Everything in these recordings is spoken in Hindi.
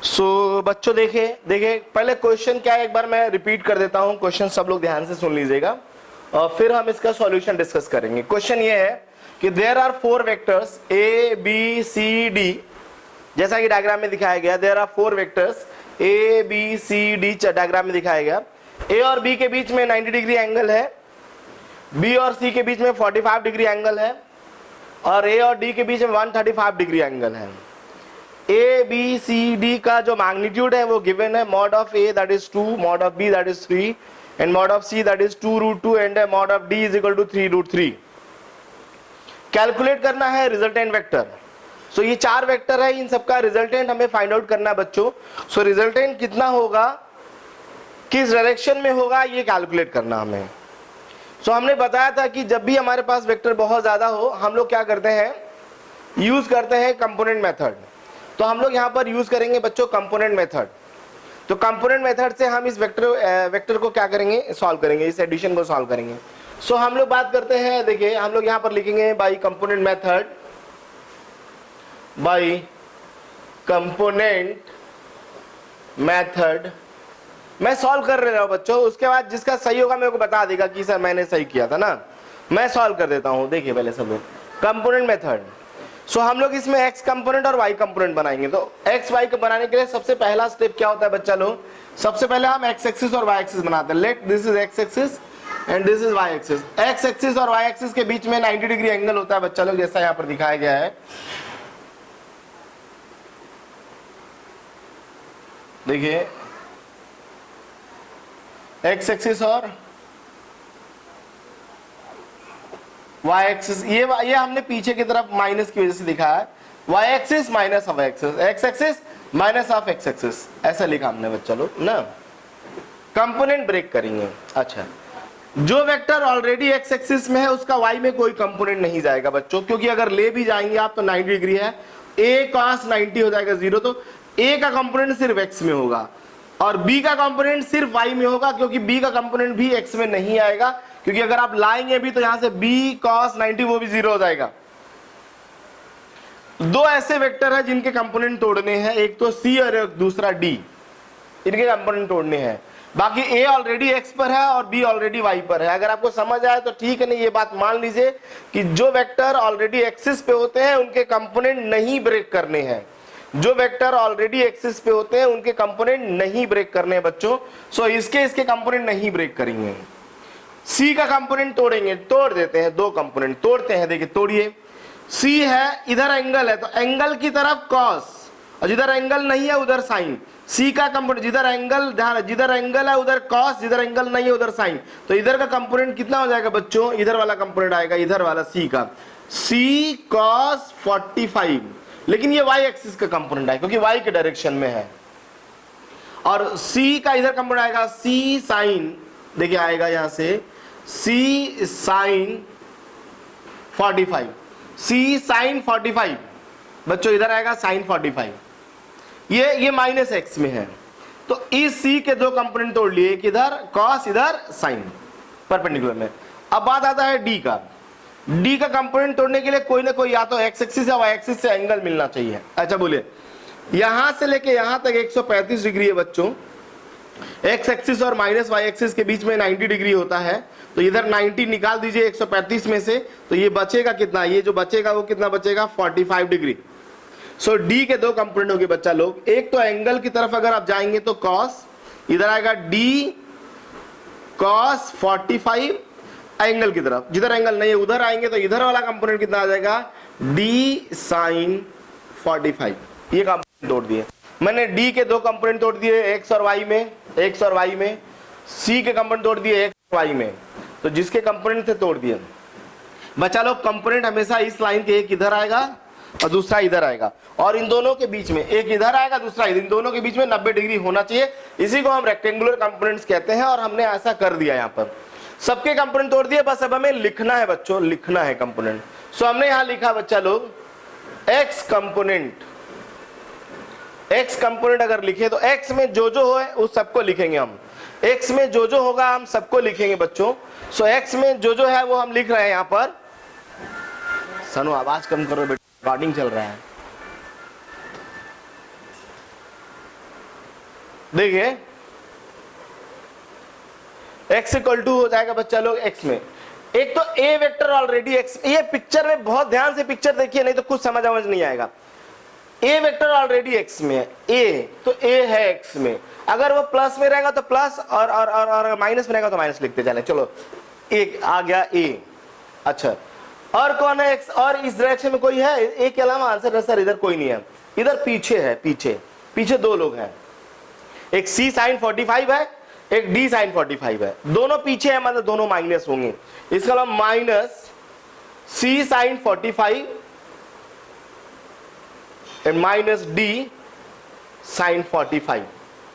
बच्चों देखे देखे पहले क्वेश्चन क्या है, एक बार मैं रिपीट कर देता हूं। क्वेश्चन सब लोग ध्यान से सुन लीजिएगा और फिर हम इसका सॉल्यूशन डिस्कस करेंगे। क्वेश्चन ये है कि there are 4 vectors A B C D, जैसा कि डायग्राम में दिखाया गया। There are 4 vectors A B C D, diagram में दिखाया गया। ए और बी के बीच में 90 डिग्री एंगल है, बी और सी के बीच में 45 डिग्री एंगल है, और ए और डी के बीच में 135 डिग्री एंगल है। ए बी सी डी का जो मैग्नीट्यूड है वो गिवन है, mod of A that is 2, mod of B that is 3 and mod of C that is 2√2 and mod of D is equal to 3√3। Calculate करना है रिजल्टेंट वेक्टर। सो ये 4 वेक्टर है, इन सबका रिजल्टेंट हमें फाइंड आउट करना है बच्चों। सो रिजल्टेंट कितना होगा, किस डायरेक्शन में होगा, ये कैलकुलेट करना हमें। सो हमने बताया था कि जब भी हमारे पास वेक्टर बहुत ज्यादा हो, हम लोग क्या करते हैं, यूज करते हैं कंपोनेंट मेथड। तो हम लोग यहाँ पर यूज करेंगे बच्चों कंपोनेंट मेथड। तो कंपोनेंट मेथड से हम इस वेक्टर को क्या करेंगे, सॉल्व करेंगे, इस एडिशन को सॉल्व करेंगे। सो हम लोग बात करते हैं, देखिए हम लोग यहाँ पर लिखेंगे by component method, by component method. मैं सॉल्व कर रहा हूं बच्चों, उसके बाद जिसका सही होगा मेरे को बता देगा कि सर मैंने सही किया था ना। मैं सॉल्व कर देता हूं। देखिए पहले सब लोग कंपोनेंट मेथड। सो हम लोग इसमें एक्स कंपोनेंट और वाई कंपोनेंट बनाएंगे। तो एक्स वाई को बनाने के लिए सबसे पहला स्टेप क्या होता है बच्चा लोग, सबसे पहले हम एक्स एक्सिस और वाई एक्सिस बनाते हैं। Let this is X axis and this is Y axis. X axis और वाई एक्सिस के बीच में 90 डिग्री एंगल होता है बच्चा लोग, जैसा यहाँ पर दिखाया गया है। देखिए एक्स एक्सिस और वाई एक्सिस, ये हमने पीछे की तरफ माइनस की वजह से दिखाया है। Y axis minus of axis, X axis minus of X axis, ऐसा लिखा हमने बच्चा लोग ना। कंपोनेंट ब्रेक करेंगे। अच्छा, जो वेक्टर ऑलरेडी एक्स एक्सिस में है उसका वाई में कोई कंपोनेंट नहीं जाएगा बच्चों, क्योंकि अगर ले भी जाएंगे आप तो 90 डिग्री है, ए cos 90 हो जाएगा 0। तो ए का कंपोनेंट सिर्फ एक्स में होगा और बी का कंपोनेंट सिर्फ वाई में होगा, क्योंकि बी का कंपोनेंट भी एक्स में नहीं आएगा, क्योंकि अगर आप लाएंगे भी तो यहां से बी cos 90 वो भी 0 हो जाएगा। 2 ऐसे वेक्टर है जिनके कंपोनेंट तोड़ने हैं, एक तो सी और एक दूसरा डी, इनके कंपोनेंट तोड़ने हैं। बाकी ए ऑलरेडी एक्स पर है और बी ऑलरेडी वाई पर है। अगर आपको समझ आए तो ठीक है, नहीं ये बात मान लीजिए कि जो वेक्टर ऑलरेडी एक्सिस पे होते हैं उनके कंपोनेंट नहीं ब्रेक करने हैं। जो वेक्टर ऑलरेडी एक्सिस पे होते हैं उनके कंपोनेंट नहीं ब्रेक करने हैं बच्चों। सो इसके कंपोनेंट नहीं ब्रेक करेंगे। सी का कंपोनेंट तोड़ेंगे, तोड़ देते हैं, 2 कंपोनेंट तोड़ते हैं। देखिए तोड़िए, सी है, इधर एंगल है तो एंगल की तरफ कॉस, और जिधर एंगल नहीं है उधर साइन। सी का कंपोनेंट, जिधर एंगल, ध्यान, जिधर एंगल है उधर कॉस, जिधर एंगल नहीं है उधर साइन। तो इधर का कंपोनेंट कितना हो जाएगा बच्चों, इधर वाला कंपोनेंट आएगा, इधर वाला सी का, सी cos 45। लेकिन ये y एक्सिस का कंपोनेंट है क्योंकि y के डायरेक्शन में है। और c का इधर कंपोनेंट आएगा c sin, देखिए आएगा यहां से c sin 45, c sin 45 बच्चों, इधर आएगा sin 45। ये माइनस एक्स में है, तो इस c के 2 कंपोनेंट तोड़ लिए, एक इधर cos इधर sin परपेंडिकुलर में। अब बात आता है d का। डी का कंपोनेंट तोड़ने के लिए कोई ना कोई या तो एक्स एक्सिस या वाई एक्सिस से एंगल मिलना चाहिए। अच्छा बोलिए, यहां से लेके यहां तक 135 डिग्री है बच्चों। एक्स एक्सिस और माइनस वाई एक्सिस के बीच में 90 डिग्री होता है, तो इधर 90 निकाल दीजिए 135 में से, तो ये बचेगा कितना, ये जो बचेगा वो कितना बचेगा, 45 डिग्री। सो डी के 2 कंपोनेंट होंगे बच्चा लोग। एक तो एंगल की तरफ अगर आप जाएंगे तो कॉस, इधर आएगा डी cos 45, एंगल की तरफ, जिधर एंगल नहीं है उधर आएंगे तो इधर वाला कंपोनेंट कितना आ जाएगा, d sin 45। ये कंपोनेंट तोड़ दिए मैंने। d के 2 कंपोनेंट तोड़ दिए, x और y में, x और y में। c के कंपोनेंट तोड़ दिए x और y में, तो जिसके कंपोनेंट थे तोड़ दिए। बच्चा लोग कंपोनेंट हमेशा इस लाइन के एक इधर आएगा और दूसरा इधर आएगा, और इन दोनों के बीच में एक इधर आएगा दूसरा इधर, इन दोनों के बीच में 90 डिग्री होना चाहिए। इसी को हम रेक्टेंगुलर कंपोनेंट्स कहते हैं, और हमने ऐसा कर दिया। यहाँ पर सबके कंपोनेंट तोड़ दिए, बस अब हमें लिखना है बच्चों, लिखना है कंपोनेंट। सो हमने यहां लिखा बच्चा लोग एक्स कंपोनेंट। एक्स कंपोनेंट अगर लिखे तो एक्स में जो हो है उस सबको लिखेंगे हम। एक्स में जो होगा हम सबको लिखेंगे बच्चों। सो एक्स में जो है वो हम लिख रहे हैं यहां पर। सनु आवाज कम करो बेटा, रिकॉर्डिंग चल रहा है। देखिए x इक्वल टू हो जाएगा बच्चा लोग x में, एक तो a वेक्टर ऑलरेडी x, ये पिक्चर में बहुत ध्यान से पिक्चर देखिए नहीं तो कुछ समझ नहीं आएगा। a वेक्टर ऑलरेडी x में है, a तो a है x में, अगर वो प्लस में रहेगा तो प्लस और माइनस में रहेगा तो माइनस लिखते चले। चलो एक आ गया a, अच्छा और कौन है x, और इस डायरेक्शन में कोई है a के अलावा? आंसर है सर इधर कोई नहीं है, इधर पीछे है, पीछे दो लोग हैं, एक c sin 45 है, एक d sin 45 है, दोनों पीछे है मतलब दोनों माइनस होंगे। इसका मतलब minus c sin 45 and minus d sin 45।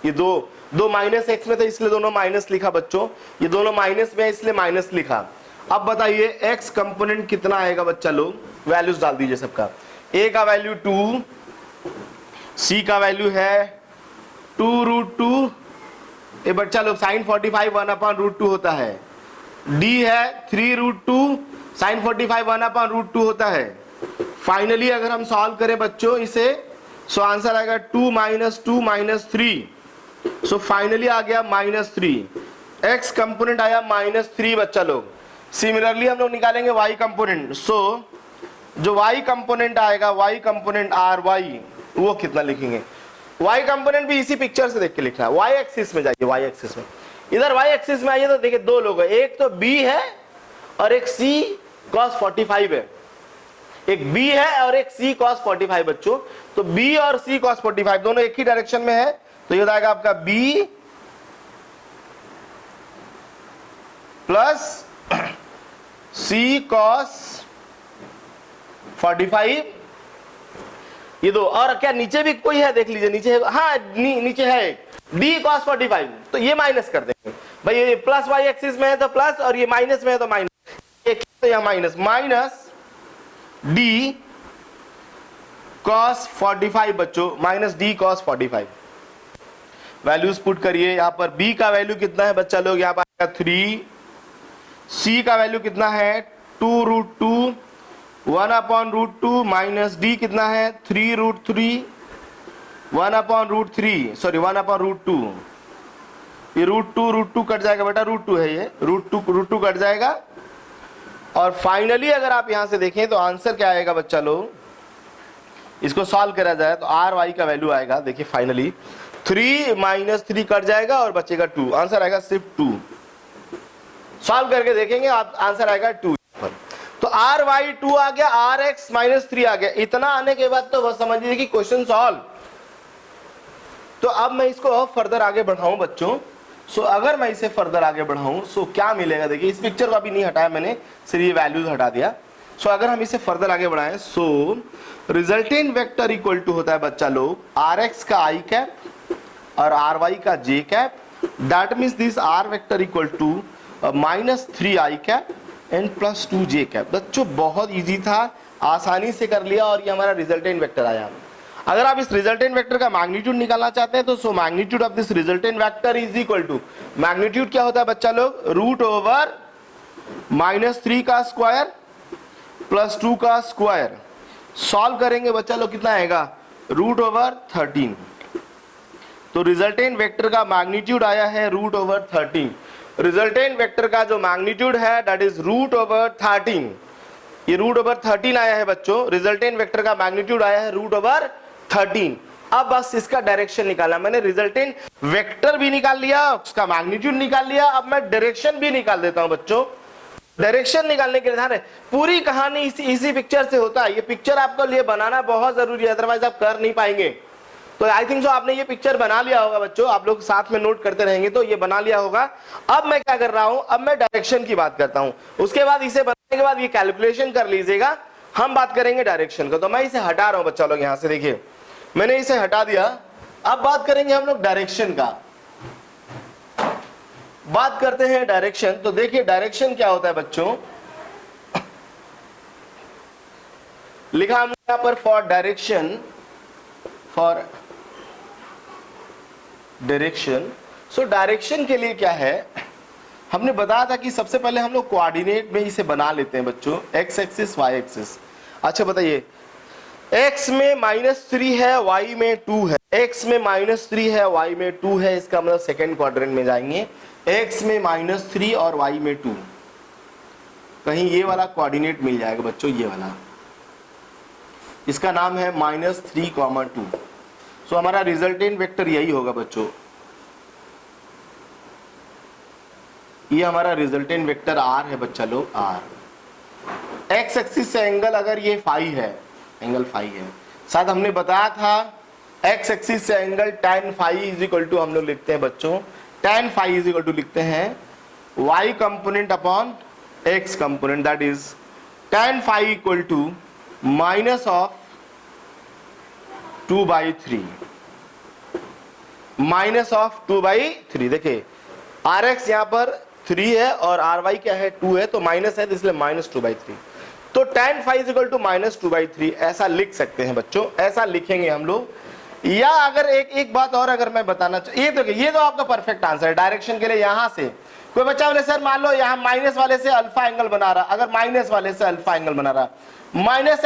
ये दो माइनस x में थे इसलिए दोनों माइनस लिखा बच्चों, ये दोनों माइनस में है इसलिए माइनस लिखा। अब बताइए x कंपोनेंट कितना आएगा बच्चा लोग, वैल्यूज डाल दीजिए सबका। a का वैल्यू 2, c का वैल्यू है 2√2, ये बच्चा लोग sin 45 1/√2 होता है, d है 3√2, sin 45 1/√2 होता है। फाइनली अगर हम सॉल्व करें बच्चों इसे, सो आंसर आएगा 2 - 2 - 3, सो फाइनली आ गया -3, x कंपोनेंट आया -3 बच्चा लोग। सिमिलरली हम लोग निकालेंगे y कंपोनेंट, सो जो y कंपोनेंट आएगा, y कंपोनेंट ry, वो कितना लिखेंगे? y कंपोनेंट भी इसी पिक्चर से देख के लिखना है। y एक्सिस में जाइए, y एक्सिस में, इधर y एक्सिस में आइए तो देखिए दो लोग हैं, एक तो b है और एक c cos 45 है, एक b है और एक c cos 45 बच्चों। तो b और c cos 45 दोनों एक ही डायरेक्शन में है, तो ये आएगा आपका b प्लस c cos 45, ये दो, और क्या नीचे भी कोई है देख लीजिए, नीचे है, हाँ नीचे है d cos 45, तो ये माइनस कर देंगे भाई, ये प्लस y एक्सिस में है तो प्लस और ये माइनस में है तो माइनस, एक तो यहाँ माइनस d cos 45 बच्चों, minus d cos 45। Values put करिए, यहाँ पर b का वैल्यू कितना है बच्चा लोग, यहाँ पर 3, c का वैल्यू कितना है 2√2, 1/√2 माइनस d कितना है 3√3, 1/√3 सॉरी 1/√2, ये √2 कट जाएगा बेटा, √2 है ये, √2 कट जाएगा। और फाइनली अगर आप यहां से देखें तो आंसर क्या आएगा बच्चा लोग, इसको सॉल्व करा जाए तो आर वाई का वैल्यू आएगा, देखिए फाइनली 3 - 3 कट जाएगा और बचेगा 2, आंसर आएगा सिर्फ 2। सॉल्व करके देखेंगे आप, आंसर आएगा 2। तो आर वाई 2 आ गया, आर एक्स -3 आ गया। इतना आने के बाद तो बस समझिए कि क्वेश्चन सॉल्व। तो अब मैं इसको और फर्दर आगे बढ़ाऊं बच्चों, सो अगर मैं इसे फर्दर आगे बढ़ाऊं सो क्या मिलेगा, देखिए इस पिक्चर को अभी नहीं हटाया मैंने, सिर्फ ये वैल्यूज हटा दिया। सो अगर हम इसे फर्दर आगे बढ़ाएं, so resultant vector equal to होता है बच्चा लोग आर एक्स का आई कैप और आर वाई का J cap, that means this R vector equal to -3i cap and +2 J cap. बच्चों बहुत इजी था, आसानी से कर लिया और ये हमारा रिजल्टेंट वेक्टर आया। अगर आप इस रिजल्टेंट वेक्टर का मैग्नीट्यूड निकालना चाहते हैं तो so magnitude of this resultant vector is equal to, magnitude क्या होता है बच्चा लोग, √/-3 का स्क्वायर +2 का स्क्वायर। सॉल्व करेंगे बच्चा लोग कितना आएगा, √/13। तो रिजल्टेंट वेक्टर का मैग्नीट्यूड आया है √/13। रिजल्टेंट वेक्टर का जो मैग्नीट्यूड है दैट इज √/13। ये √/13 आया है बच्चों, रिजल्टेंट वेक्टर का मैग्नीट्यूड आया है √/13। अब बस इसका डायरेक्शन निकाला मैंने, रिजल्टेंट वेक्टर भी निकाल लिया, उसका मैग्नीट्यूड निकाल लिया। अब मैं डायरेक्शन भी निकाल देता हूं बच्चों। डायरेक्शन निकालने के लिए ध्यान है, पूरी कहानी इसी पिक्चर से होता है। ये पिक्चर आपको लिए बनाना बहुत जरूरी है, अदरवाइज आप कर नहीं पाएंगे। तो आई थिंक सो आपने ये पिक्चर बना लिया होगा बच्चों, आप लोग साथ में नोट करते रहेंगे तो ये बना लिया होगा। अब मैं क्या कर रहा हूं, अब मैं डायरेक्शन की बात करता हूं, उसके बाद इसे बनाने के बाद ये कैलकुलेशन कर लीजिएगा, हम बात करेंगे डायरेक्शन का। तो मैं इसे हटा रहा हूं बच्चा लोग, यहां से देखिए मैंने इसे हटा दिया। अब बात करेंगे हम लोग डायरेक्शन का, बात करते हैं डायरेक्शन। तो देखिए डायरेक्शन क्या होता है बच्चों, लिखा हमने यहां पर for direction, for direction. So direction के लिए क्या है, हमने बताया था कि सबसे पहले हम लोग कोऑर्डिनेट में इसे बना लेते हैं बच्चों, एक्स एक्सिस वाई एक्सिस। अच्छा बताइए x में -3 है, y में 2 है, x में -3 है, y में 2 है, इसका मतलब सेकेंड क्वाड्रेंट में जाएंगे, x में -3 और y में 2, कहीं ये वाला कोऑर्डिनेट मिल जाएगा बच्चों, ये वाला, इसका नाम है -3,2। सो हमारा रिजल्टेंट वेक्टर यही होगा बच्चों, ये हमारा रिजल्टेंट वेक्टर r है बच्चा लोग, r। x एक्सिस से एंगल अगर ये फाई है, एंगल फाई है, शायद हमने बताया था x एक्सिस से angle tan phi is equal to, हम लोग लिखते हैं बच्चों tan phi is equal to लिखते हैं y component upon x component, that is tan phi equal to minus of 2/3, minus of 2/3। देखिए rx यहाँ पर 3 है और ry क्या है 2 है, तो माइनस है, तो इसलिए -2/3। तो tan फाई इक्वल टू -2/3 ऐसा लिख सकते हैं बच्चों, ऐसा लिखेंगे हम लोग। या अगर एक बात और अगर मैं बताना चाहिए, ये तो आपका परफेक्ट आंसर है डायरेक्शन के लिए। यहां से कोई बच्चा बोले सर मान लो यहाँ माइनस वाले से अल्फा एंगल बना रहा, अगर माइनस वाले से अल्फा एंगल बना रहा, माइनस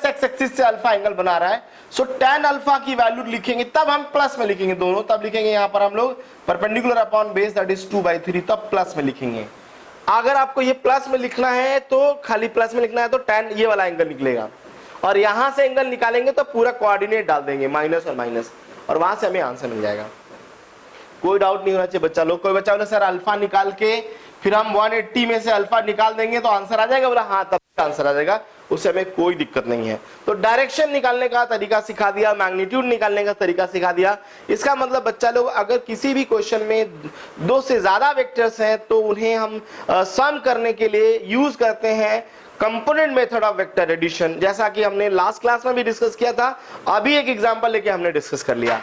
एक्स एक्सिस से अल्फा एंगल बना रहा है, सो tan अल्फा की वैल्यू लिखेंगे, तब हम प्लस में लिखेंगे दोनों, तब लिखेंगे यहाँ पर हम लोग perpendicular upon base that is 2/3, तब प्लस में लिखेंगे। अगर आपको ये प्लस में लिखना है तो खाली प्लस में लिखना है तो tan ये वाला एंगल निकलेगा, और यहां से एंगल निकालेंगे तो पूरा कोऑर्डिनेट डाल देंगे माइनस और माइनस, और वहां से हमें आंसर मिल जाएगा। कोई डाउट नहीं होना चाहिए बच्चा लोग। कोई बच्चा बोले सर अल्फा निकाल के फिर हम 180 में से अल्फा निकाल देंगे तो आंसर आ जाएगा, बोला हाँ तब आंसर आ जाएगा, उससे हमें कोई दिक्कत नहीं है। तो डायरेक्शन निकालने का तरीका सिखा दिया, मैग्नीट्यूड निकालने का तरीका सिखा दिया। इसका मतलब बच्चा लोग अगर किसी भी क्वेश्चन में 2 से ज्यादा वेक्टर्स हैं तो उन्हें हम सम करने के लिए यूज करते हैं component method of vector addition, जैसा कि हमने लास्ट क्लास में भी डिस्कस किया था। अभी एक एग्जांपल लेके हमने डिस्कस कर लिया।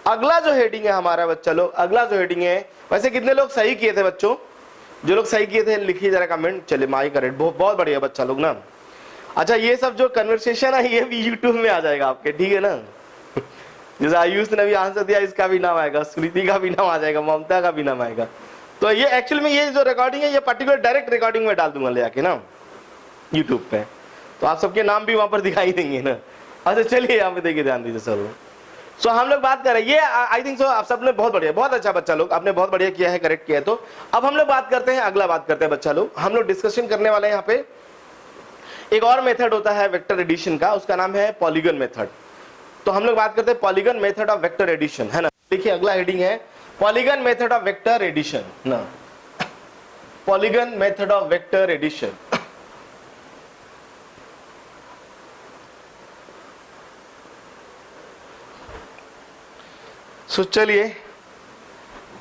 अगला जो हेडिंग है हमारा बच्चा लोग, अगला जो हेडिंग है, वैसे कितने लोग सही किए थे बच्चों? जो लोग सही किए थे लिखिए जरा कमेंट। चलिए माई करेक्ट, बहुत बढ़िया बच्चा लोग ना। अच्छा ये सब जो कन्वर्सेशन है ये भी यूट्यूब में आ जाएगा आपके, ठीक है ना। जैसे आयुष ने भी आंसर दिया, इसका भी नाम आएगा, स्मृति का भी नाम आ जाएगा, ममता का भी नाम आएगा। तो ये एक्चुअल में ये जो रिकॉर्डिंग है ये पर्टिकुलर डायरेक्ट रिकॉर्डिंग में डाल दूंगा ले आके ना यूट्यूब पे, तो आप सबके नाम भी वहां पर दिखाई देंगे ना। अच्छा चलिए यहाँ पे देखिए, ध्यान दीजिए सब। सो हम लोग बात कर रहे हैं, ये आई थिंक सो आप सब ने बहुत बढ़िया, बहुत अच्छा बच्चा लोग, आपने बहुत बढ़िया किया है, करेक्ट किया है। तो अब हम लोग बात करते हैं, अगला बात करते हैं बच्चा लोग, हम लोग डिस्कशन करने वाले हैं यहाँ पे। एक और मेथड होता है वेक्टर एडिशन का, उसका नाम है पॉलीगन मेथड। तो हम लोग बात करते हैं polygon method of vector addition, है ना। देखिए अगला हेडिंग है polygon method of vector addition ना, polygon method of vector addition. So चलिए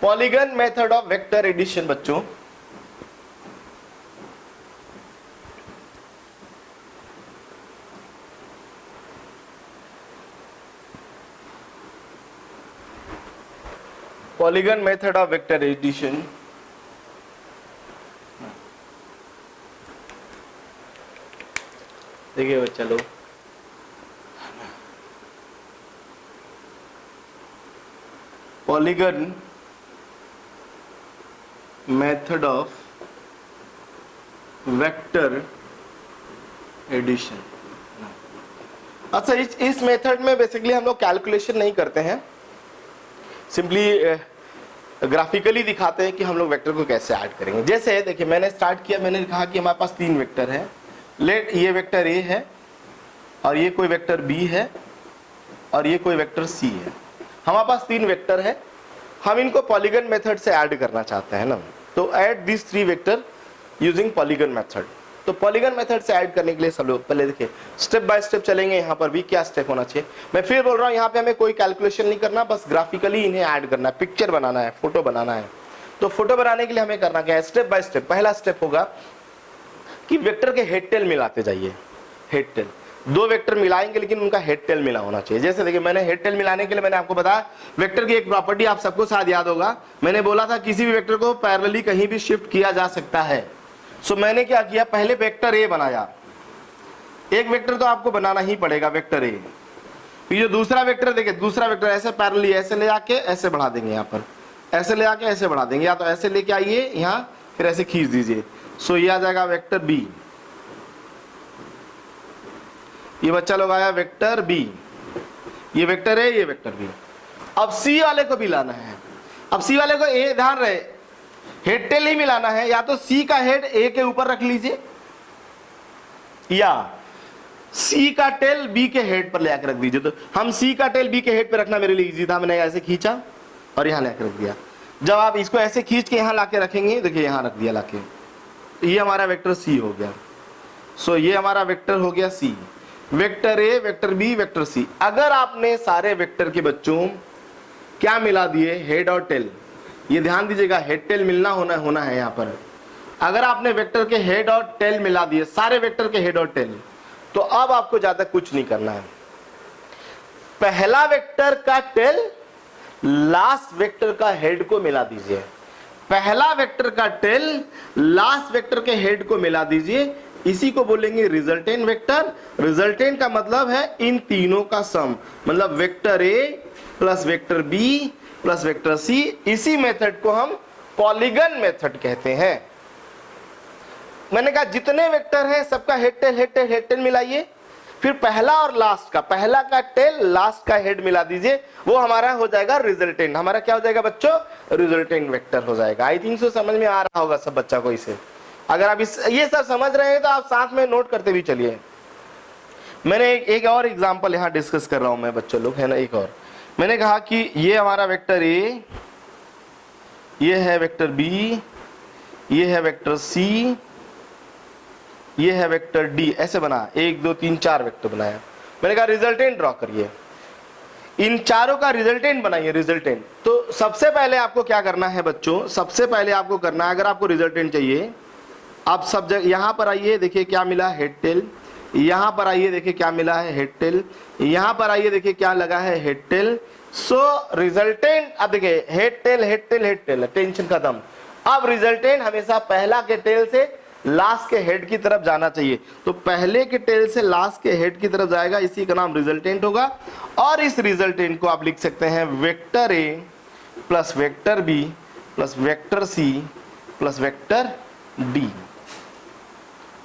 polygon method of vector addition बच्चों, polygon method of vector addition. देखिए बच्चा लोग, polygon method of vector addition. अच्छा इस मेथड में बेसिकली हम लोग कैलकुलेशन नहीं करते हैं, सिंपली ग्राफिकली दिखाते हैं कि हम लोग वेक्टर को कैसे ऐड करेंगे। जैसे देखिए मैंने स्टार्ट किया, मैंने कहा कि हमारे पास 3 वेक्टर है, लेट ये वेक्टर ए है और ये कोई वेक्टर बी है और ये कोई वेक्टर सी है। हमारे पास 3 वेक्टर है, हम इनको पॉलीगन मेथड से ऐड करना चाहते हैं ना। तो add this 3 vector using polygon method. तो पॉलीगन मेथड से ऐड करने के लिए सब लोग पहले देखिए स्टेप बाय स्टेप चलेंगे। यहाँ पर भी क्या स्टेप होना चाहिए, मैं फिर बोल रहा हूँ, यहाँ पे हमें कोई कैलकुलेशन नहीं करना, बस ग्राफिकली इन्हें ऐड करना है, पिक्चर बनाना है, फोटो बनाना है। तो फोटो बनाने के लिए हमें करना क्या है, स्टेप बाय स्टेप। पहला स्टेप होगा कि वेक्टर के हेड टेल मिलाते जाइए। हेड टेल 2 वेक्टर मिलाएंगे लेकिन उनका हेड टेल मिला होना चाहिए। जैसे देखिए मैंने हेड टेल मिलाने के लिए मैंने आपको बताया वेक्टर की एक प्रॉपर्टी आप सबको शायद याद होगा, मैंने बोला था किसी भी वेक्टर को पैरेलली कहीं भी शिफ्ट किया जा सकता है। सो मैंने क्या किया, पहले वेक्टर ए बनाया, एक वेक्टर तो आपको बनाना ही पड़ेगा वेक्टर ए। ये जो दूसरा वेक्टर देखिए, दूसरा वेक्टर ऐसे पैरेलली ऐसे ले आके ऐसे बढ़ा देंगे, यहाँ पर ऐसे ले आके ऐसे बढ़ा देंगे, या तो ऐसे लेके आइए यहाँ फिर ऐसे खींच दीजिए। सो ये आ जाएगा वेक्टर बी। ये बच्चा लोग आया वेक्टर बी, ये वेक्टर है, ये वेक्टर बी। अब सी वाले को भी लाना है। अब सी वाले को ए, ध्यान रहे हेड टेल ही मिलाना है, या तो सी का हेड ए के ऊपर रख लीजिए या सी का टेल बी के हेड पर ले आकर रख दीजिए। तो हम सी का टेल बी के हेड पर रखना मेरे लिए इजी था, मैंने ऐसे खींचा और यहां लाके रख दिया। जब आप इसको ऐसे खींच के यहां लाके रखेंगे, देखिए यहां रख दिया लाके, ये हमारा वेक्टर सी हो गया। सो ये हमारा वेक्टर हो गया C, vector A, vector B, vector C. अगर आपने सारे वेक्टर के बच्चों क्या मिला दिए, हेड और टेल, ये ध्यान दीजिएगा हेड टेल मिलना होना है यहां पर। अगर आपने वेक्टर के हेड और टेल मिला दिए, सारे वेक्टर के हेड और टेल, तो अब आपको ज्यादा कुछ नहीं करना है। पहला वेक्टर का टेल लास्ट वेक्टर का हेड को मिला दीजिए, पहला वेक्टर का टेल लास्ट वेक्टर के हेड को मिला दीजिए, इसी को बोलेंगे रिजल्टेंट वेक्टर। रिजल्टेंट का मतलब है इन तीनों का सम, मतलब vector A plus vector B plus vector C. इसी मेथड को हम पॉलीगन मेथड कहते हैं। मैंने कहा जितने वेक्टर हैं सबका head tail head tail head tail मिलाइए, फिर पहला और लास्ट का, पहला का टेल लास्ट का हेड मिला दीजिए, वो हमारा हो जाएगा रिजल्टेंट। हमारा क्या हो जाएगा बच्चों, रिजल्टेंट वेक्टर हो जाएगा। आई थिंक सो समझ में आ रहा होगा सब बच्चा को इसे। अगर आप ये सब समझ रहे हैं तो आप साथ में नोट करते भी चलिए। मैंने एक और एग्जांपल यहां डिस्कस कर रहा हूं मैं बच्चों लोग, है ना। एक और मैंने कहा कि ये हमारा वेक्टर ए, ये है वेक्टर बी, ये है वेक्टर सी, ये है वेक्टर डी, ऐसे बना 1 2 3 4 वेक्टर बनाया। मैंने कहा रिजल्टेंट ड्रॉ करिए, इन चारों का रिजल्टेंट बनाइए, रिजल्टेंट। तो सबसे पहले आपको क्या करना है बच्चों, सबसे पहले आपको करना है, अगर आपको रिजल्टेंट चाहिए, आप सब जगह यहां पर आइए, देखिए क्या मिला, हेड टेल। यहां पर आइए, देखिए क्या मिला है, हेड टेल। यहां पर आइए, देखिए क्या लगा है, हेड टेल। सो रिजल्टेंट, अब देखिए head tail head tail head tell, tension खत्म। अब रिजल्टेंट हमेशा पहला के टेल से लास्ट के हेड की तरफ जाना चाहिए, तो पहले के टेल से लास्ट के हेड की तरफ जाएगा, इसी का नाम रिजल्टेंट होगा। और इस रिजल्टेंट को आप लिख सकते हैं vector A plus vector B plus vector C plus vector D,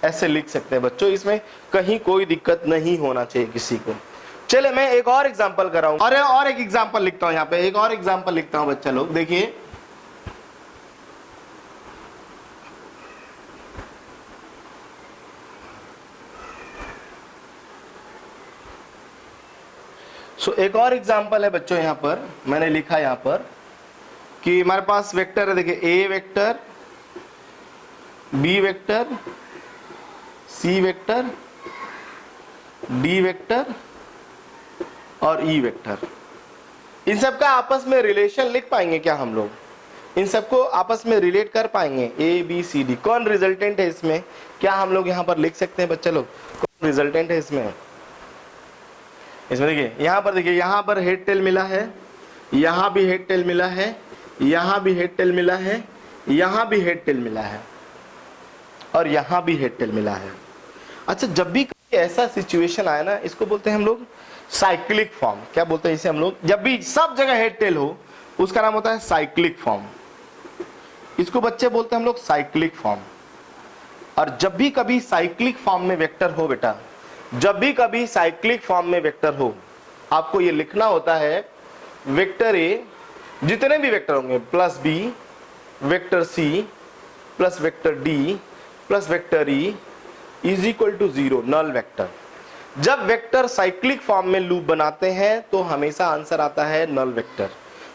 ऐसे लिख सकते हैं बच्चों। इसमें कहीं कोई दिक्कत नहीं होना चाहिए किसी को। चले मैं एक और एग्जांपल कर रहा हूं, और एक एग्जांपल लिखता हूं, यहाँ पे एक और एग्जांपल लिखता हूं बच्चा लोग, देखिए। एक और एग्जांपल है बच्चों, यहां पर मैंने लिखा यहां पर कि हमारे पास वेक्टर है, देखिए ए vector, B vector, C vector, D vector और ई वेक्टर। इन सब का आपस में रिलेशन लिख पाएंगे क्या हम लोग, इन सबको आपस में रिलेट कर पाएंगे, ए बी सी डी। कौन रिजल्टेंट है इसमें, क्या हम लोग यहाँ पर लिख सकते हैं बच्चे लोग, कौन रिजल्टेंट है इसमें। इसमें देखिए यहाँ पर, देखिए यहाँ पर हेड टेल मिला है, यहाँ भी हेड टेल मिला है, यहाँ भी हेड टेल मिला है, यहाँ भी हेड टेल मिला है और यहाँ भी हेड टेल मिला है। अच्छा, जब भी ऐसा सिचुएशन आए ना, इसको बोलते हैं हम लोग साइक्लिक फॉर्म। क्या बोलते हैं इसे हम लोग, जब भी सब जगह हेड टेल हो उसका नाम होता है साइक्लिक फॉर्म। इसको बच्चे बोलते हैं हम लोग साइक्लिक फॉर्म। और जब भी कभी साइक्लिक फॉर्म में वेक्टर हो बेटा, जब भी कभी साइक्लिक फॉर्म में वेक्टर हो, आपको ये लिखना होता है वेक्टर ए, जितने भी वेक्टर होंगे, plus B, vector C plus vector D plus vector E is equal to 0, null vector. जब वेक्टर साइक्लिक फॉर्म में लूप बनाते हैं तो हमेशा आंसर आता है नल वेक्टर।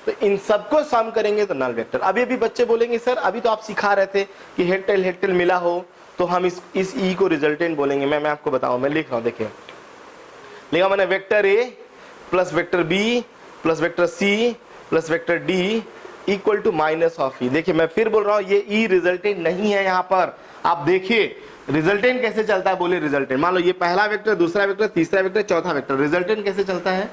तो इन सबको सम करेंगे तो नल वेक्टर। अभी अभी बच्चे बोलेंगे सर अभी तो आप सिखा रहे थे कि हेड टेल मिला हो तो हम इस ई को रिजल्टेंट बोलेंगे। मैं आपको बताऊं, मैं लिख रहा हूं, देखिए लिखा मैंने vector A plus vector B plus vector C plus vector D equal to minus of E. देखिए मैं फिर बोल रहा हूं, ये ई रिजल्टेंट नहीं है। यहाँ पर आप देखिए रिजल्टेंट कैसे चलता है, बोले रिजल्टेंट, मान लो ये पहला वेक्टर, दूसरा वेक्टर, तीसरा वेक्टर, चौथा वेक्टर, रिजल्टेंट कैसे चलता है,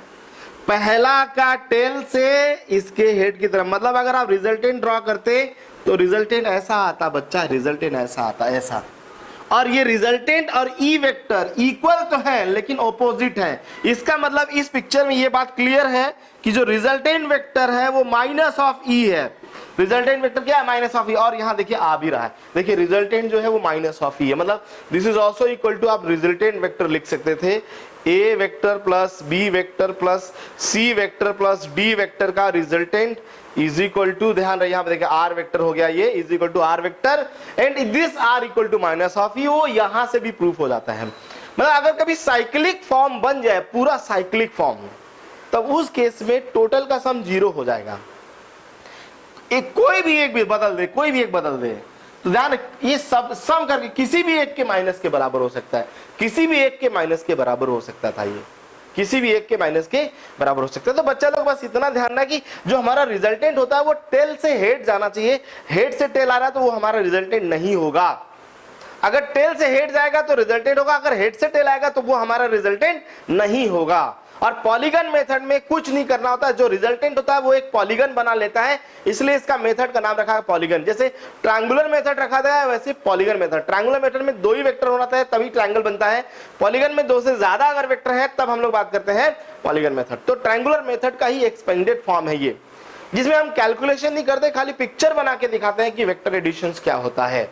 पहला का टेल से इसके हेड की तरफ। मतलब अगर आप रिजल्टेंट ड्रॉ करते तो रिजल्टेंट ऐसा आता बच्चा, रिजल्टेंट ऐसा आता, ऐसा। और ये रिजल्टेंट और ई वेक्टर इक्वल तो है लेकिन ऑपोजिट है। इसका मतलब इस पिक्चर में ये बात क्लियर है कि जो रिजल्टेंट वेक्टर है वो माइनस ऑफ ई है। रिजल्टेंट वेक्टर क्या है, माइनस ऑफ ई। और यहाँ देखिए आ भी रहा है, देखिए रिजल्टेंट जो है वो माइनस ऑफ ई है। मतलब this is also equal to, आप रिजल्टेंट वेक्टर लिख सकते थे A vector plus B vector plus C vector plus D vector का रिजल्टेंट इज इक्वल टू, ध्यान रहे यहां पे देखिए आर वेक्टर हो गया, ये is equal to R vector and this R equal to minus of E, वो यहां से भी प्रूफ हो जाता है। मतलब अगर कभी साइक्लिक फॉर्म बन जाए, पूरा साइक्लिक फॉर्म, तब उस केस में टोटल का सम 0 हो जाएगा। कोई भी एक भी बदल दे, कोई भी एक बदल दे, तो ध्यान ये सब सम करके किसी भी एक के माइनस के बराबर हो सकता है, किसी भी एक के माइनस के बराबर हो सकता था, ये किसी भी एक के माइनस के बराबर हो सकता है। तो बच्चा लोग बस इतना ध्यान रखना कि जो हमारा रिजल्टेंट होता है वो टेल से हेड जाना चाहिए। हेड से टेल आ रहा है तो वो हमारा रिजल्टेंट नहीं होगा। अगर टेल से हेड जाएगा तो रिजल्टेंट होगा, अगर हेड से टेल आएगा तो वो हमारा रिजल्टेंट नहीं होगा। और पॉलीगन मेथड में कुछ नहीं करना होता है, जो रिजल्टेंट होता है वो एक पॉलीगन बना लेता है, इसलिए इसका मेथड का नाम रखा है पॉलीगन। जैसे ट्रायंगुलर मेथड रखा गया है वैसे पॉलीगन मेथड। ट्रायंगुलर मेथड में 2 ही वेक्टर होना था तभी ट्रायंगल बनता है, पॉलीगन में 2 से ज्यादा अगर वेक्टर है तब हम लोग बात करते हैं पॉलीगन मेथड। तो ट्रायंगुलर मेथड का ही एक्सपेंडेड फॉर्म है ये, जिसमें हम कैलकुलेशन नहीं करते, खाली पिक्चर बना के दिखाते हैं कि वेक्टर एडिशन क्या होता है।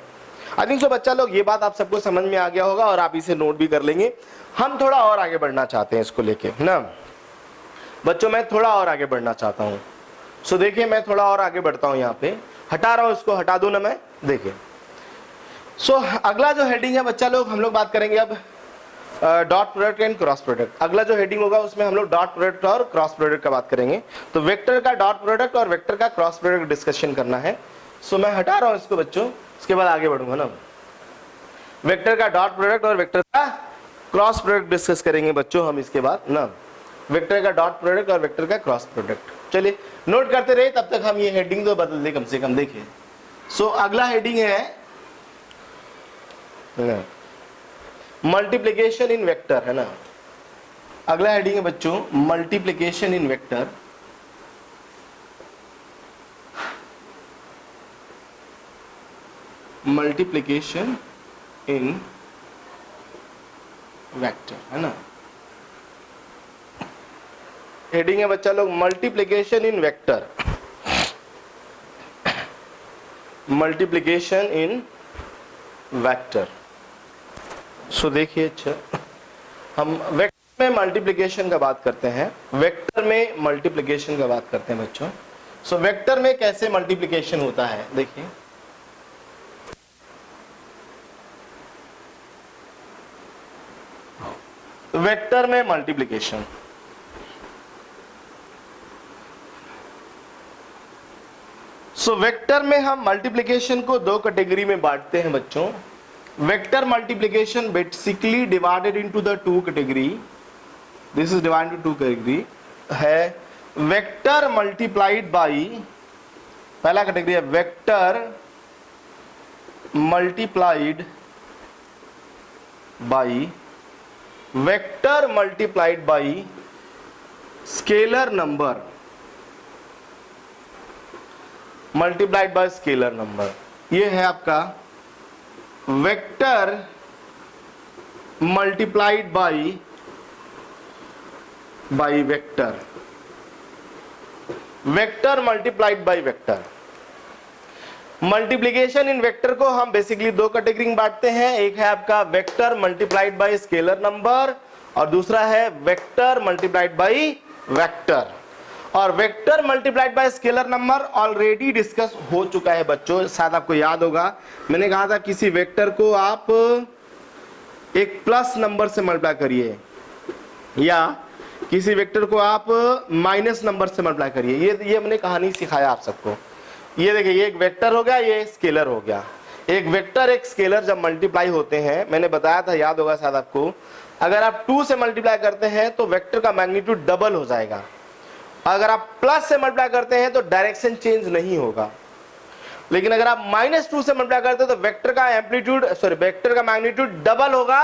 आई थिंक सो बच्चा लोग ये बात आप सबको समझ में आ गया होगा और आप इसे नोट भी कर लेंगे। हम थोड़ा और आगे बढ़ना चाहते हैं इसको लेके ना बच्चों, मैं थोड़ा और आगे बढ़ना चाहता हूँ। सो देखिए मैं थोड़ा और आगे बढ़ता हूँ, यहाँ पे हटा रहा हूँ, इसको हटा दूं ना मैं, देखिए। सो अगला जो हेडिंग है बच्चा लोग, हम लोग बात करेंगे अब dot product and cross product. अगला जो हेडिंग होगा उसमें हम लोग डॉट प्रोडक्ट और क्रॉस प्रोडक्ट का बात करेंगे। तो वेक्टर का डॉट प्रोडक्ट और वेक्टर का क्रॉस प्रोडक्ट डिस्कशन करना है। सो मैं हटा रहा हूँ इसको बच्चों, इसके बाद आगे बढ़ूंगा ना। वेक्टर का डॉट प्रोडक्ट और वेक्टर का क्रॉस प्रोडक्ट डिस्कस करेंगे बच्चों हम इसके बाद ना। वेक्टर का डॉट प्रोडक्ट और वेक्टर का क्रॉस प्रोडक्ट, चलिए नोट करते रहे, तब तक हम ये हेडिंग तो बदल दे कम से कम। देखिए सो अगला हेडिंग है मल्टीप्लिकेशन इन वेक्टर, है ना। अगला हेडिंग है बच्चों multiplication in vector. Multiplication in vector, है ना। हेडिंग है बच्चा लोग multiplication in vector. Multiplication in vector. So देखिए, अच्छा हम वेक्टर में मल्टीप्लिकेशन का बात करते हैं, वेक्टर में मल्टीप्लिकेशन का बात करते हैं बच्चों। सो वेक्टर में कैसे मल्टीप्लिकेशन होता है, देखिए वेक्टर में मल्टीप्लिकेशन। सो वेक्टर में हम मल्टीप्लिकेशन को 2 कैटेगरी में बांटते हैं बच्चों। Vector multiplication basically divided into the 2 category. This is divided into 2 category है। वेक्टर मल्टीप्लाइड बाई, पहला कैटेगरी है vector multiplied by, vector multiplied by scalar number, multiplied by scalar number. ये है आपका vector multiplied by vector, vector multiplied by vector. Multiplication in vector को हम बेसिकली 2 कैटेगरी में बांटते हैं। एक है आपका vector multiplied by scalar number और दूसरा है वेक्टर मल्टीप्लाइड बाय वेक्टर। और vector multiplied by scalar number already discuss हो चुका है बच्चों, शायद आपको याद होगा। मैंने कहा था किसी वेक्टर को आप एक प्लस नंबर से मल्टीप्लाई करिए या किसी वेक्टर को आप माइनस नंबर से मल्टीप्लाई करिए। ये हमने कहानी सिखाया आप सबको। ये देखिए, ये एक वेक्टर हो गया, ये स्केलर हो गया। एक वेक्टर एक स्केलर जब मल्टीप्लाई होते हैं, मैंने बताया था, याद होगा शायद आपको, अगर आप 2 से मल्टीप्लाई करते हैं तो वेक्टर का मैग्नीट्यूड डबल हो जाएगा। अगर आप प्लस से मल्टीप्लाई करते हैं तो डायरेक्शन चेंज नहीं होगा। लेकिन अगर आप -2 से मल्टीप्लाई करते हैं तो वेक्टर का एम्पलीट्यूड वेक्टर का मैग्नीट्यूड डबल होगा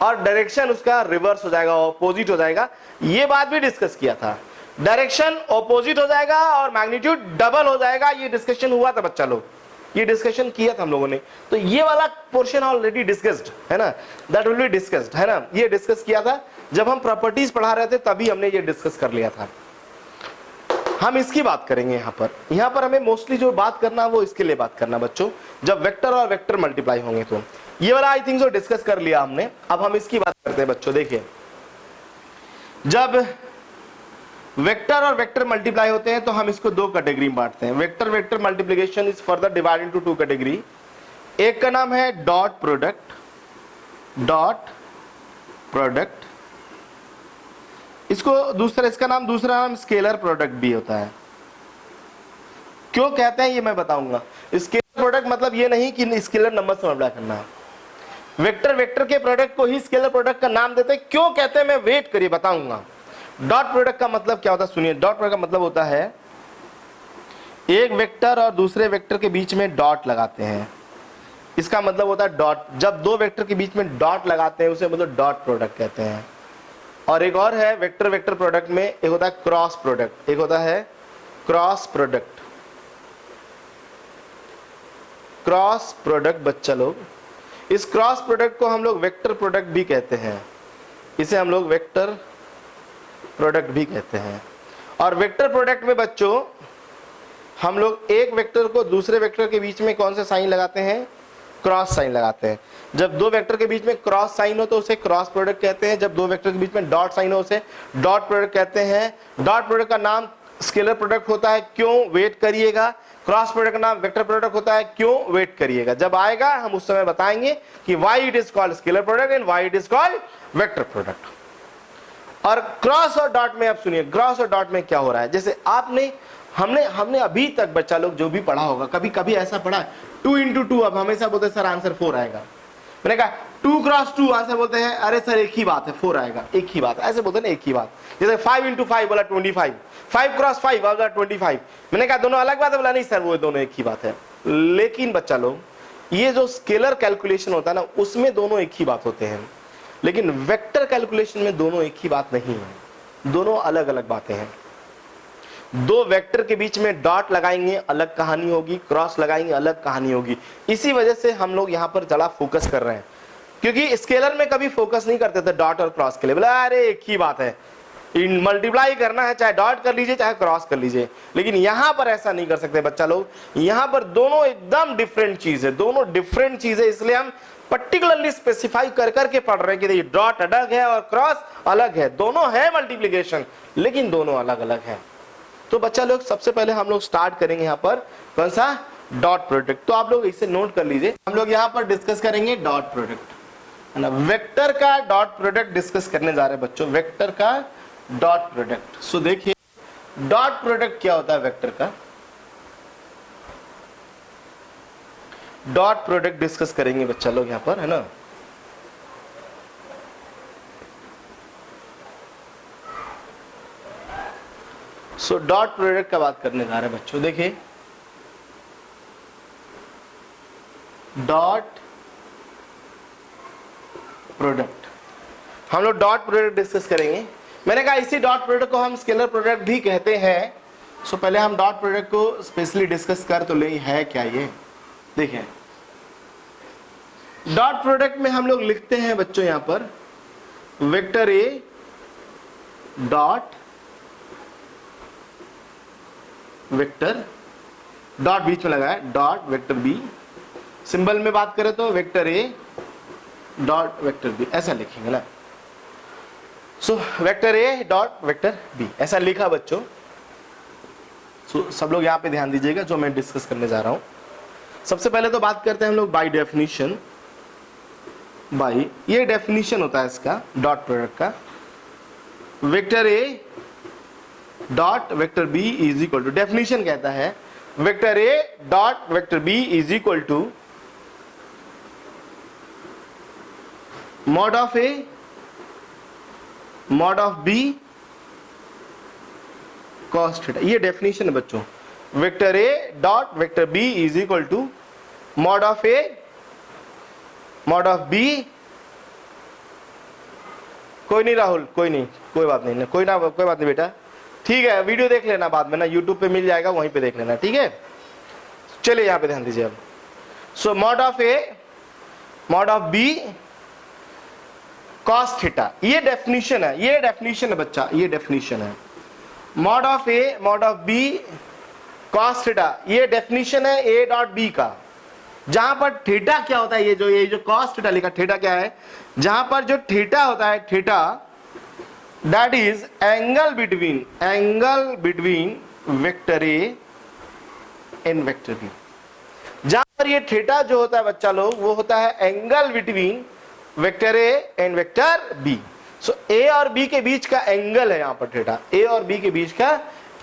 और डायरेक्शन उसका रिवर्स हो जाएगा, ऑपोजिट हो जाएगा। ये बात भी डिस्कस किया था, डायरेक्शन ऑपोजिट हो जाएगा और मैग्नीट्यूड डबल हो जाएगा। ये डिस्कशन हुआ था बच्चा लोग, ये डिस्कशन किया था हम लोगों ने। तो ये वाला पोर्शन ऑलरेडी डिस्कस्ड है ना, दैट विल बी डिस्कस्ड, है ना। ये डिस्कस किया था जब हम प्रॉपर्टीज पढ़ा रहे थे, तभी हमने ये डिस्कस कर लिया था। हम इसकी बात करेंगे यहाँ पर हमें मोस्टली जो बात करना वो इसके लिए बात करना बच्चों, जब वेक्टर और वेक्टर मल्टीप्लाई होंगे तो ये वाला आई थिंक जो डिस्कस कर लिया हमने। अब हम इसकी बात करते हैं बच्चों। देखिए जब वेक्टर और वेक्टर मल्टीप्लाई होते हैं तो हम इसको दो कैटेगरी में बांटते हैं। Vector vector multiplication is further divide into two category. एक का नाम है डॉट प्रोडक्ट, डॉट प्रोडक्ट, इसको दूसरा नाम स्केलर प्रोडक्ट भी होता है। क्यों कहते हैं ये मैं बताऊंगा। स्केलर प्रोडक्ट मतलब ये नहीं कि स्केलर नंबर से मल्टीप्लाई करना है। वेक्टर वेक्टर के प्रोडक्ट को ही स्केलर प्रोडक्ट का नाम देते हैं। क्यों कहते हैं मैं वेट करिए बताऊंगा। डॉट प्रोडक्ट का मतलब क्या होता है सुनिए। डॉट प्रोडक्ट का मतलब होता है एक वेक्टर और दूसरे वेक्टर के बीच में डॉट लगाते हैं, इसका मतलब होता है डॉट। जब दो वेक्टर के बीच में डॉट लगाते हैं उसे मतलब डॉट प्रोडक्ट कहते हैं। और एक और है वेक्टर वेक्टर प्रोडक्ट में, एक होता है क्रॉस प्रोडक्ट, एक होता है क्रॉस प्रोडक्ट। क्रॉस प्रोडक्ट बच्चा लोग, इस क्रॉस प्रोडक्ट को हम लोग वेक्टर प्रोडक्ट भी कहते हैं, इसे हम लोग वेक्टर प्रोडक्ट भी कहते हैं। और वेक्टर प्रोडक्ट में बच्चों हम लोग एक वेक्टर को दूसरे वेक्टर के बीच में कौन सा साइन लगाते हैं, क्रॉस साइन लगाते हैं। जब दो वेक्टर के बीच में क्रॉस साइन हो तो उसे क्रॉस प्रोडक्ट कहते हैं। जब दो वेक्टर के बीच में डॉट साइन हो उसे डॉट प्रोडक्ट कहते हैं। डॉट प्रोडक्ट का नाम स्केलर प्रोडक्ट होता है, क्यों वेट करिएगा। क्रॉस प्रोडक्ट का नाम वेक्टर प्रोडक्ट होता है, क्यों वेट करिएगा। जब आएगा हम उस समय बताएंगे कि why it is called scalar product and why it is called vector product. और क्रॉस और डॉट में आप सुनिए, क्रॉस और डॉट में क्या हो रहा है। जैसे आपने हमने अभी तक बच्चा लोग जो भी पढ़ा होगा, कभी कभी ऐसा पढ़ा 2 into 2, अब हमेशा बोलते हैं सर आंसर 4 आएगा। मैंने कहा 2 क्रॉस 2 आंसर बोलते हैं, अरे सर एक ही बात है 4 आएगा, एक ही बात, ऐसे बोलते हैं ना एक ही बात। जैसे 5 into 5 बोला 25, 5 क्रॉस 5 बोला 25। मैंने कहा दोनों अलग बात है, बोला नहीं सर वो दोनों एक ही बात है। लेकिन बच्चा लोग ये जो स्केलर कैलकुलेशन होता है ना उसमें दोनों एक ही बात होते हैं, लेकिन वेक्टर कैलकुलेशन में दोनों एक ही बात नहीं है, दोनों अलग अलग बातें हैं। दो वेक्टर के बीच में डॉट लगाएंगे अलग कहानी होगी, क्रॉस लगाएंगे अलग कहानी होगी। इसी वजह से हम लोग यहाँ पर ज्यादा फोकस कर रहे हैं, क्योंकि स्केलर में कभी फोकस नहीं करते थे डॉट और क्रॉस के लिए। बोला अरे एक ही बात है, मल्टीप्लाई करना है चाहे डॉट कर लीजिए चाहे क्रॉस कर लीजिए। लेकिन यहाँ पर ऐसा नहीं कर सकते बच्चा लोग, यहाँ पर दोनों एकदम डिफरेंट चीज है, दोनों डिफरेंट चीज है। इसलिए हम पर्टिकुलरली स्पेसिफाई कर करके पढ़ रहे हैं कि डॉट अलग है और क्रॉस अलग है, दोनों है मल्टीप्लीकेशन लेकिन दोनों अलग अलग है। तो बच्चा लोग सबसे पहले हम लोग स्टार्ट करेंगे यहाँ पर कौन सा, डॉट प्रोडक्ट। तो आप लोग इसे नोट कर लीजिए, हम लोग यहाँ पर डिस्कस करेंगे डॉट प्रोडक्ट, है ना। वेक्टर का डॉट प्रोडक्ट डिस्कस करने जा रहे हैं बच्चों, वेक्टर का डॉट प्रोडक्ट। सो देखिए डॉट प्रोडक्ट क्या होता है वेक्टर का, डॉट प्रोडक्ट डिस्कस करेंगे बच्चा लोग यहाँ पर, है ना। सो डॉट प्रोडक्ट का बात करने जा रहे हैं बच्चों। देखिए डॉट प्रोडक्ट, हम लोग डॉट प्रोडक्ट डिस्कस करेंगे। मैंने कहा इसी डॉट प्रोडक्ट को हम स्केलर प्रोडक्ट भी कहते हैं। सो पहले हम डॉट प्रोडक्ट को स्पेशली डिस्कस कर तो ले, है क्या ये। देखिए डॉट प्रोडक्ट में हम लोग लिखते हैं बच्चों यहां पर vector A dot vector, dot बीच में लगा है, डॉट वेक्टर बी। सिंबल में बात करें तो vector A dot vector B, ऐसा लिखेंगे ना। So vector A dot vector B ऐसा लिखा बच्चों। सो सब लोग यहाँ पे ध्यान दीजिएगा जो मैं डिस्कस करने जा रहा हूं। सबसे पहले तो बात करते हैं हम लोग बाय डेफिनेशन। बाय ये डेफिनेशन होता है इसका डॉट प्रोडक्ट का, vector A dot vector B is equal to, definition कहता है vector A dot vector B is equal to mod of A mod of B cos theta. ये डेफिनेशन है बच्चों, vector A dot vector B is equal to mod of A mod of B. कोई नहीं राहुल, कोई नहीं, कोई बात नहीं, कोई बात नहीं बेटा, ठीक है। वीडियो देख लेना बाद में ना, यूट्यूब पे मिल जाएगा, वहीं पे देख लेना, ठीक है। चलिए यहाँ पे ध्यान दीजिए अब। So mod of A mod of B cos theta, ये डेफिनेशन है, ये डेफिनेशन है बच्चा, ये डेफिनेशन है। Mod of A mod of B cos theta, ये डेफिनेशन है ए डॉट बी का। जहां पर थीटा क्या होता है, ये जो कॉस थीटा लिखा, थीटा क्या है, जहां पर जो थीटा होता है, theta that is angle between vector A and vector B. जहां पर ये थीटा जो होता है बच्चा लोग, वो होता है angle between vector A and vector B. So A और बी के बीच का एंगल है यहां पर थीटा, ए और बी के बीच का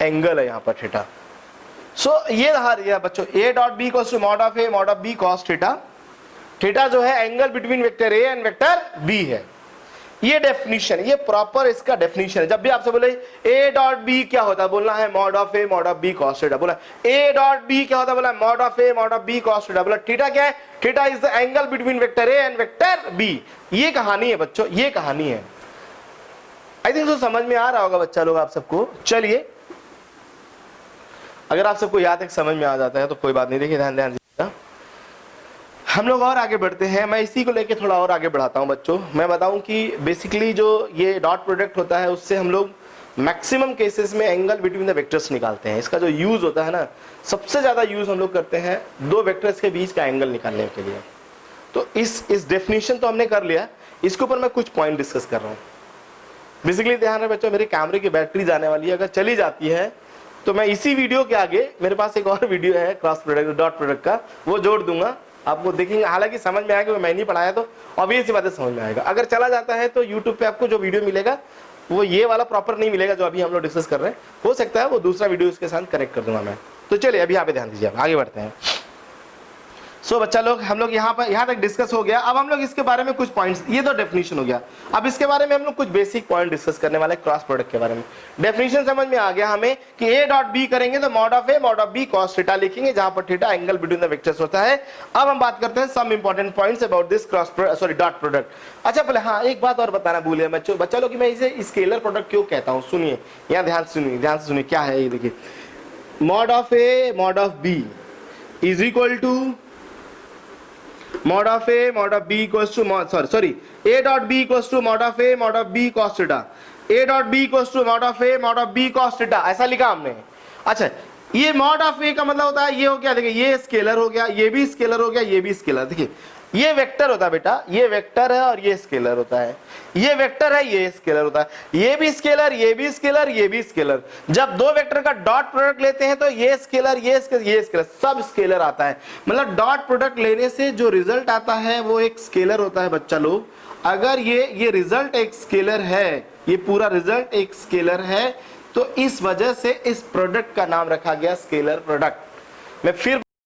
एंगल है यहां पर थीटा। सो ये रहा बच्चों, A dot B equals to mod of A mod of B cos theta. Theta जो है angle between vector A and vector B है। ये डेफिनेशन, ये प्रॉपर इसका डेफिनेशन है। जब भी आपसे बोले ए डॉट बी क्या होता है, बोलना है mod of A mod of B cos theta. बोला ए डॉट बी क्या होता है, बोला mod of A mod of B cos theta. बोला थीटा क्या है, theta is the angle between vector A and vector B. ये कहानी है बच्चों, ये कहानी है। आई थिंक तो समझ में आ रहा होगा बच्चा लोग आप सबको। चलिए, अगर आप सबको याद है, समझ में आ जाता है तो कोई बात नहीं। देखिए ध्यान दीजिएगा, हम लोग और आगे बढ़ते हैं। मैं इसी को लेके थोड़ा और आगे बढ़ाता हूं बच्चों। मैं बताऊं कि बेसिकली जो ये डॉट प्रोडक्ट होता है, उससे हम लोग मैक्सिमम केसेस में एंगल बिटवीन द वेक्टर्स निकालते हैं। इसका जो यूज होता है ना, सबसे ज्यादा यूज हम लोग करते हैं दो वेक्टर्स के बीच का एंगल निकालने के लिए। तो इस डेफिनेशन तो हमने कर लिया, इसके ऊपर मैं कुछ पॉइंट डिस्कस कर रहा हूँ। बेसिकली ध्यान रहे बच्चों, मेरे कैमरे की बैटरी जाने वाली है, अगर चली जाती है तो मैं इसी वीडियो के आगे, मेरे पास एक और वीडियो है क्रॉस प्रोडक्ट डॉट प्रोडक्ट का, वो जोड़ दूंगा, आपको देखेंगे। हालांकि समझ में आएगा, मैं नहीं पढ़ाया तो ऑब्वियस सी बात है समझ में आएगा। अगर चला जाता है तो यूट्यूब पे आपको जो वीडियो मिलेगा वो ये वाला प्रॉपर नहीं मिलेगा जो अभी हम लोग डिस्कस कर रहे हैं। हो सकता है वो दूसरा वीडियो इसके साथ कनेक्ट कर दूंगा मैं। तो चलिए अभी यहाँ पे ध्यान दीजिए, आगे बढ़ते हैं। सो बच्चा लोग, हम लोग यहाँ तक डिस्कस हो गया। अब हम लोग इसके बारे में कुछ पॉइंट्स, ये तो डेफिनेशन हो गया। अब इसके बारे में हम लोग कुछ बेसिक पॉइंट डिस्कस करने वाले क्रॉस प्रोडक्ट के बारे में। डेफिनेशन समझ में आ गया हमें कि ए डॉट बी करेंगे तो mod of A mod of B cos theta लिखेंगे, जहां पर theta angle between the vectors होता है। अब हम बात करते हैं some important points about this dot product. अच्छा पहले हाँ एक बात और बताना भूल गया बच्चा लोग कि मैं इसे स्केलर प्रोडक्ट क्यों कहता हूँ। सुनिए, यहाँ ध्यान से सुनिए क्या है ये। देखिए, mod of A mod of B is equal to mod of a mod of b equals to a dot b equals to mod of a mod of b cos theta। a dot b equals to mod of a mod of b cos theta, ऐसा लिखा हमने। अच्छा, ये mod of a का मतलब होता है, ये हो गया, देखिए ये स्केलर हो गया, ये भी स्केलर हो गया, ये भी स्केलर। देखिए ये वेक्टर होता है बेटा, ये वेक्टर है और ये स्केलर होता है। ये वेक्टर है, ये स्केलर होता है। ये भी स्केलर, ये भी स्केलर, ये भी स्केलर। जब दो वेक्टर का डॉट प्रोडक्ट लेते हैं तो ये स्केलर, ये स्केलर, ये स्केलर, सब स्केलर आता है। मतलब डॉट प्रोडक्ट लेने से जो रिजल्ट आता है वो एक स्केलर होता है बच्चा लोग। अगर ये रिजल्ट एक स्केलर है, ये पूरा रिजल्ट एक स्केलर है, तो इस वजह से इस प्रोडक्ट का नाम रखा गया स्केलर प्रोडक्ट। मैं फिर